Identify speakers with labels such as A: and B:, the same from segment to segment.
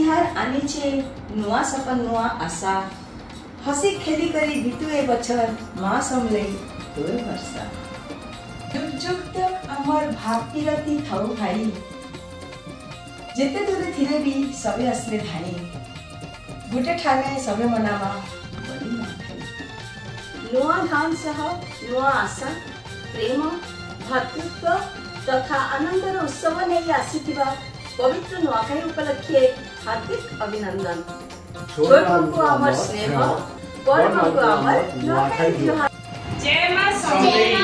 A: तिहार आनीचे नुआ सपन नुआ आशा हसी खेली करी बीतुए बछर माँ समले तोर वर्षा जुग जुग तक अमर भागती रती थाउ भाई जेते दूरे थिरे भी सबे असले धाई गुटे ठाने सबे मनामा बड़ी माथाई नुआ धान सह नुआ आशा प्रेम भातृत्व तथा आनंदर उत्सव नहीं आसीथिबा पवित्र नुआखाई उपलक्षे हार्दिक अभिनंदन। छोटको अमर स्नेह बड़को अमर नुआखाई त्योहार।
B: जय मां समलेई।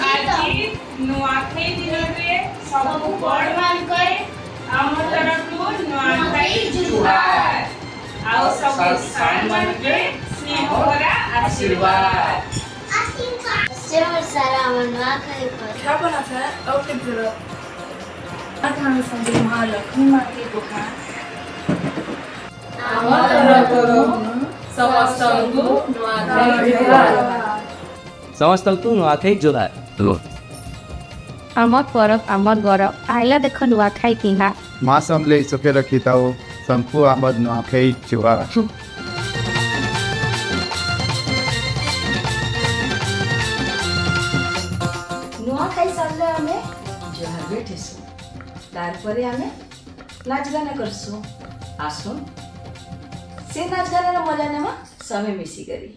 B: आज नुआखाई दिन रे सबको बड़ मान करे आम तरफु नुआखाई जुहार आओ सब सान मान के स्नेह भरा आशीर्वाद।
C: सारा नुआखाई पर
D: क्या बना था और के जरा आधान संग महालक्ष्मी मां के गुहार
E: समस्तଙ୍କୁ नुआखाई जुहार।
F: आमर परब आमर गौरव आइला देख नुआखाई किहा
G: माँ समले सुखे रखिताओ संपू आमद नुआखाई जुहार।
A: नुआखाई सारले आमे जुहार बैठेसु तार परे आमे नाच गाना करसु आसुन से नाच गाना मजा नेमा सबे मिसी करी।